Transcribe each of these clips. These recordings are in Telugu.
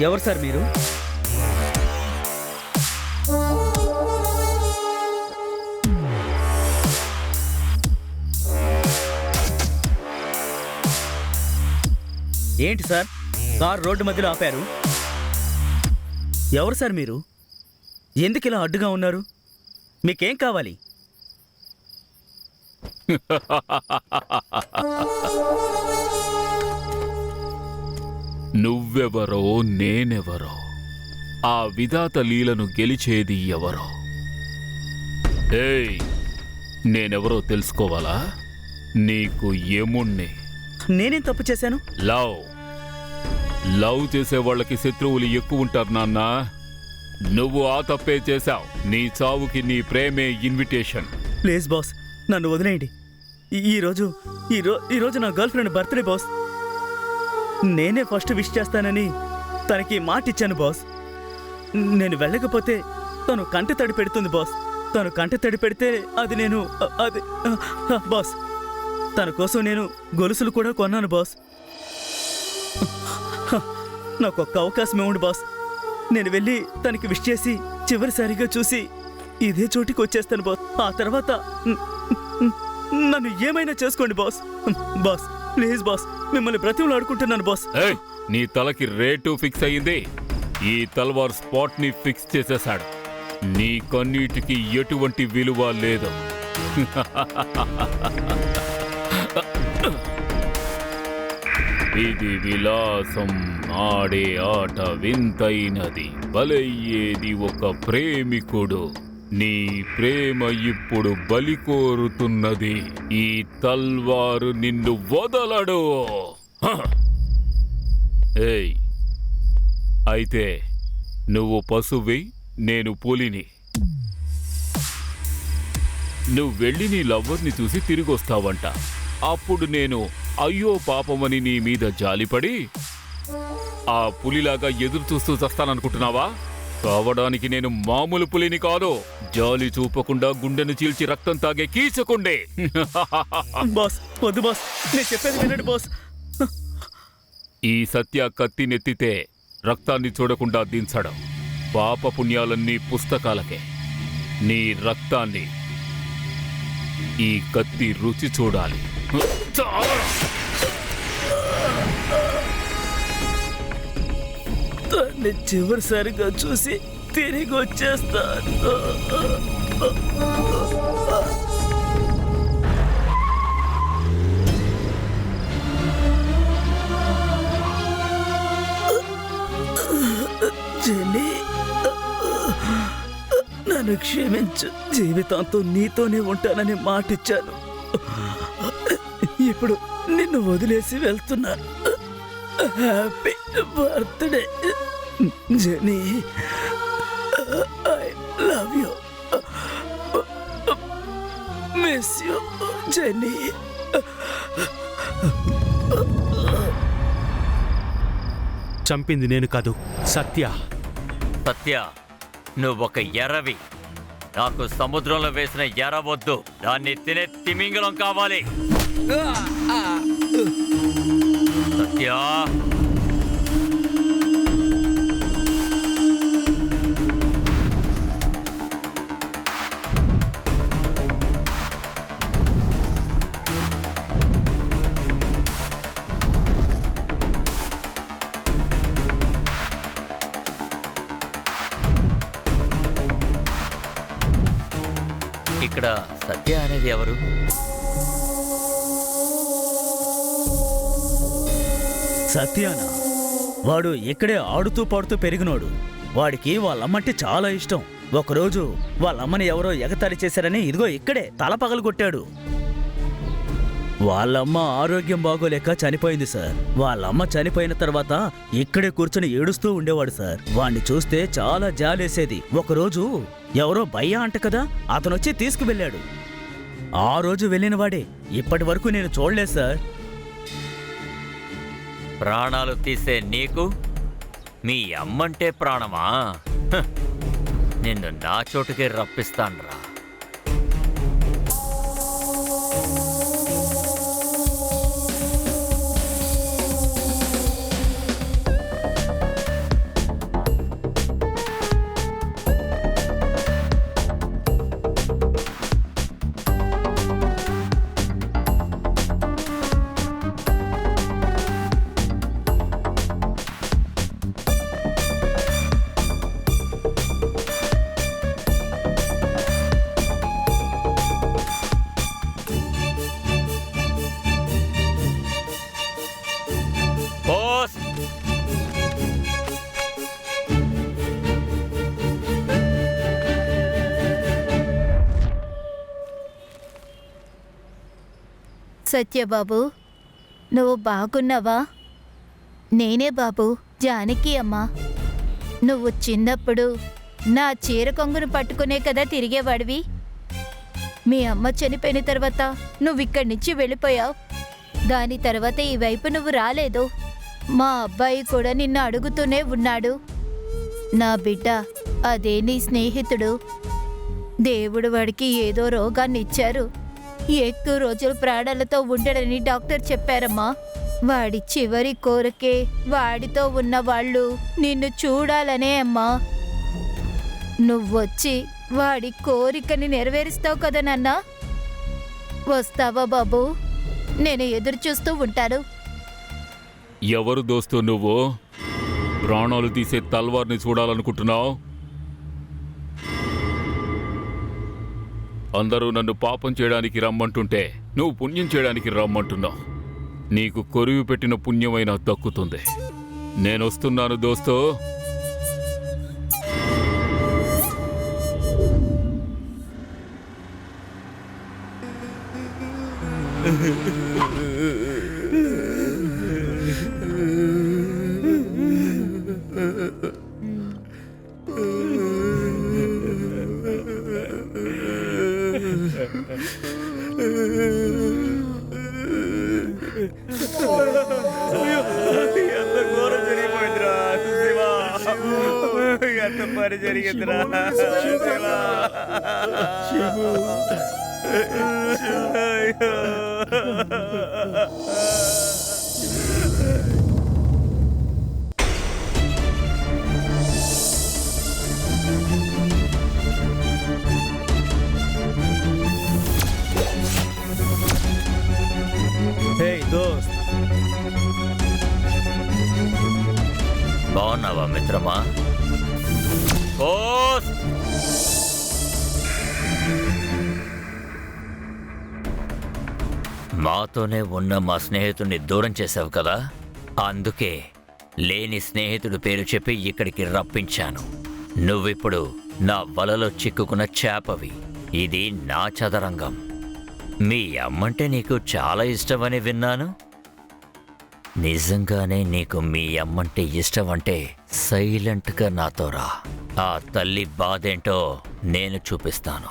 ఎవరు సార్ మీరు? ఏంటి సార్ కార్ రోడ్డు మధ్యలో ఆపారు? ఎవరు సార్ మీరు? ఎందుకు ఇలా అడ్డుగా ఉన్నారు? మీకేం కావాలి? నువ్వెవరో నేనెవరో, ఆ విధాత లీలను గెలిచేది ఎవరో? ఏయ్, నేనెవరో తెలుసుకోవాలా? నీకు యముణ్ణి. నేనేం తప్పు చేశాను? లవ్ చేసే వాళ్ళకి శత్రువులు ఎక్కువ ఉంటారు నాన్న. నువ్వు ఆ తప్పే చేశావు. నీ చావుకి నీ ప్రేమే ఇన్విటేషన్. ప్లీజ్ బాస్, నన్ను వదిలేయండి. ఈరోజు నా గర్ల్ ఫ్రెండ్ బర్త్డే బాస్. నేనే ఫస్ట్ విష్ చేస్తానని తనకి మాట ఇచ్చాను బాస్. నేను వెళ్ళకపోతే తను కంటి తడి పెడుతుంది బాస్. తను కంటి తడి పెడితే అది బాస్, తన కోసం నేను గొలుసులు కూడా కొన్నాను బాస్. నాకు ఒక్క అవకాశం ఇవ్వండి బాస్. నేను వెళ్ళి తనకి విష్ చేసి చివరిసారిగా చూసి ఇదే చోటికి వచ్చేస్తాను బాస్. ఆ తర్వాత నన్ను ఏమైనా చేసుకోండి బాస్. బాస్ ప్లీజ్ బాస్, మిమ్మల్ని బ్రతిమలు ఆడుకుంటున్నాను బాస్. నీ తలకి రేటు ఫిక్స్ అయ్యింది. ఈ తల్వార్ స్పాట్ ని ఫిక్స్ చేసేశాడు. నీ కన్నీటికి ఎటువంటి విలువ లేదు. ఇది విలాసం ఆడే ఆట వింతైనది. బలయ్యేది ఒక ప్రేమికుడు. నీ ప్రేమ ఇప్పుడు బలి కోరుతున్నది. ఈ తల్వారు నిన్ను వదలడు. ఏయ్, అయితే నువ్వు పశువి, నేను పులిని. నువ్వు వెళ్ళి నీ లవ్వర్ని చూసి తిరిగొస్తావంట. అప్పుడు నేను అయ్యో పాపమని నీ మీద జాలిపడి ఆ పులిలాగా ఎదురు చూస్తూ చస్తాననుకుంటున్నావా? కావడానికి నేను మామూలు పులిని కాదు. జాలి చూపకుండా గుండెను చీల్చి రక్తం తాగే కీచకుండే. బాస్ వద్దు బాస్, నేను చెప్పేది వినండి బాస్. ఈ సత్య కత్తి నెత్తితే రక్తాన్ని చూడకుండా దించడం. పాపపుణ్యాలన్నీ పుస్తకాలకే. నీ రక్తాన్ని ఈ కత్తి రుచి చూడాలి. దాన్ని చివరిసారిగా చూసి తిరిగి వచ్చేస్తాను. జెన్నీ, నన్ను క్షమించు. జీవితాంతం నీతోనే ఉంటానని మాటిచ్చాను. ఇప్పుడు నిన్ను వదిలేసి వెళ్తున్నాను. Happy birthday Jenny. I love you. Miss you Jenny. చంపింది నేను కాదు, సత్య. సత్య, నువ్వొక ఎర్రవి. నాకు సముద్రంలో వేసిన ఎర్ర వద్దు, దాన్ని తినే తిమింగలం కావాలి. సత్య, ఇక్కడ సత్య అనేది ఎవరు? సత్యానా? వాడు ఇక్కడే ఆడుతూ పాడుతూ పెరిగినోడు. వాడికి వాళ్ళమ్మంటే చాలా ఇష్టం. ఒకరోజు వాళ్ళమ్మని ఎవరో ఎగతాళి చేశారని ఇదిగో ఇక్కడే తల పగలు కొట్టాడు. వాళ్ళమ్మ ఆరోగ్యం బాగోలేక చనిపోయింది సార్. వాళ్ళమ్మ చనిపోయిన తర్వాత ఇక్కడే కూర్చొని ఏడుస్తూ ఉండేవాడు సార్. వాణ్ణి చూస్తే చాలా జాలేసేది. ఒకరోజు ఎవరో భయ్యా అంట కదా, అతనొచ్చి తీసుకువెళ్ళాడు. ఆ రోజు వెళ్ళిన వాడే. ఇప్పటి వరకు నేను చూడలేదు సార్. ప్రాణాలు తీసే నీకు మీ అమ్మంటే ప్రాణమా? నిన్ను నా చోటుకే రప్పిస్తాన్రా. సత్యబాబు, నువ్వు బాగున్నావా? నేనే బాబు, జానకి అమ్మా. నువ్వు చిన్నప్పుడు నా చీర కొంగును పట్టుకునే కదా తిరిగేవాడివి. మీ అమ్మ చనిపోయిన తర్వాత నువ్విక్కడి నుంచి వెళ్ళిపోయావు. దాని తర్వాత ఈ వైపు నువ్వు రాలేదు. మా అబ్బాయి కూడా నిన్ను అడుగుతూనే ఉన్నాడు. నా బిడ్డ, అదే నీ స్నేహితుడు. దేవుడు వాడికి ఏదో రోగాన్ని ఇచ్చారు. ఎక్కువ రోజులు ప్రాణాలతో ఉండడని డాక్టర్ చెప్పారమ్మా. వాడి చివరి కోరికే వాడితో ఉన్న వాళ్ళు నిన్ను చూడాలనే అమ్మా. నువ్వొచ్చి వాడి కోరికని నెరవేరుస్తావు కదా నాన్న. వస్తావా బాబు? నేను ఎదురు చూస్తూ ఉంటాను. ఎవరు దోస్తు నువ్వు? ప్రాణాలు తీసే తల్వార్ని చూడాలనుకుంటున్నావు? అందరూ నన్ను పాపం చేయడానికి రమ్మంటుంటే నువ్వు పుణ్యం చేయడానికి రమ్మంటున్నావు. నీకు కొరివి పెట్టిన పుణ్యమైనా దక్కుతుంది. నేనొస్తున్నాను దోస్తో. ఎంత ఘోరం జరిగిపోయిందిరా శివా. ఎంత పని జరిగిందిరా శివా. హే దోస్త్, బాగున్నావా మిత్రమా? ఓస్! మాతోనే ఉన్న మా స్నేహితుడిని దూరం చేశావు కదా, అందుకే లేని స్నేహితుడి పేరు చెప్పి ఇక్కడికి రప్పించాను. నువ్విప్పుడు నా వలలో చిక్కుకున్న చేపవి. ఇది నా చదరంగం. మీ అమ్మంటే నీకు చాలా ఇష్టమని విన్నాను. నిజంగానే నీకు మీ అమ్మంటే ఇష్టమంటే సైలెంట్గా నాతో రా. ఆ తల్లి బాధేంటో నేను చూపిస్తాను.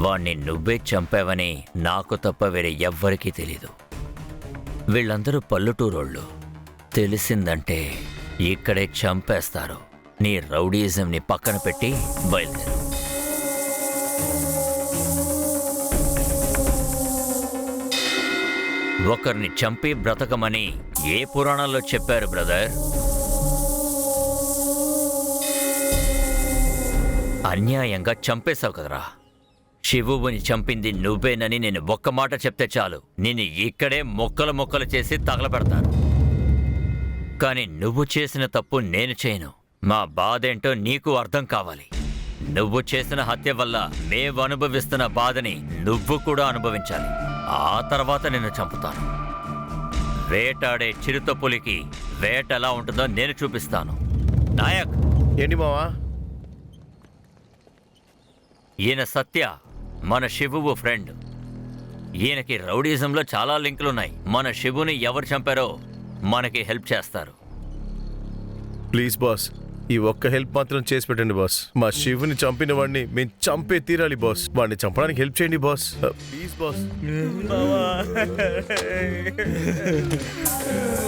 వాణ్ణి నువ్వే చంపావని నాకు తప్ప వేరే ఎవ్వరికీ తెలీదు. వీళ్ళందరూ పల్లెటూరోళ్ళు. తెలిసిందంటే ఇక్కడే చంపేస్తారు. నీ రౌడీయిజంని పక్కన పెట్టి బయలుదేరు. ఒకరిని చంపి బ్రతకమని ఏ పురాణాల్లో చెప్పారు బ్రదర్? అన్యాయంగా చంపేశావు కదరా. శివుని చంపింది నువ్వేనని నేను ఒక్క మాట చెప్తే చాలు, నిన్ను ఇక్కడే మొక్కలు మొక్కలు చేసి తగలబెడతాను. కానీ నువ్వు చేసిన తప్పు నేను చేయను. మా బాధేంటో నీకు అర్థం కావాలి. నువ్వు చేసిన హత్య వల్ల మేము అనుభవిస్తున్న బాధని నువ్వు కూడా అనుభవించాలి. ఆ తర్వాత నిన్ను చంపుతాను. వేటాడే చిరుతపులికి వేట ఎలా ఉంటుందో నేను చూపిస్తాను. నాయక్, ఏంటి మావా? ఈయన సత్య, మన శివువు ఫ్రెండ్. ఈయనకి రౌడీజంలో చాలా లింకులున్నాయి. మన శివుని ఎవరు చంపారో మనకి హెల్ప్ చేస్తారు. ప్లీజ్ బాస్, ఈ ఒక్క హెల్ప్ మాత్రం చేసి పెట్టండి బాస్. మా శివుని చంపిన వాడిని మేము చంపే తీరాలి బాస్. వాడిని చంపడానికి హెల్ప్ చేయండి బాస్, ప్లీజ్ బాస్.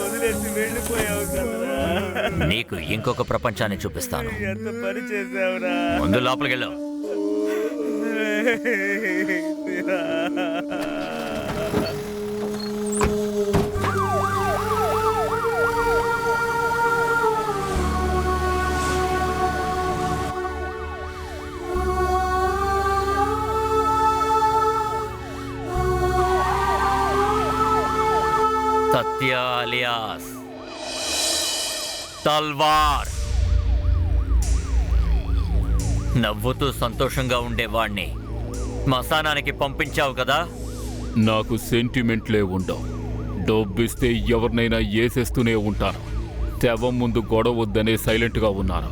వదిలేసి వెళ్ళిపోయావు కదరా. నీకు ఇంకొక ప్రపంచాన్ని చూపిస్తాను. ఎంత పని చేసావురా. ముందు లోపలికి వెళ్ళు. సత్య అలియాస్ తల్వార్. నవ్వుతూ సంతోషంగా ఉండేవాణ్ణి శ్మశానానికి పంపించావు కదా. నాకు సెంటిమెంట్లే ఉండవు. డబ్బిస్తే ఎవరినైనా ఏసేస్తూనే ఉంటాను. శవం ముందు గొడవ వద్దనే సైలెంట్గా ఉన్నాను.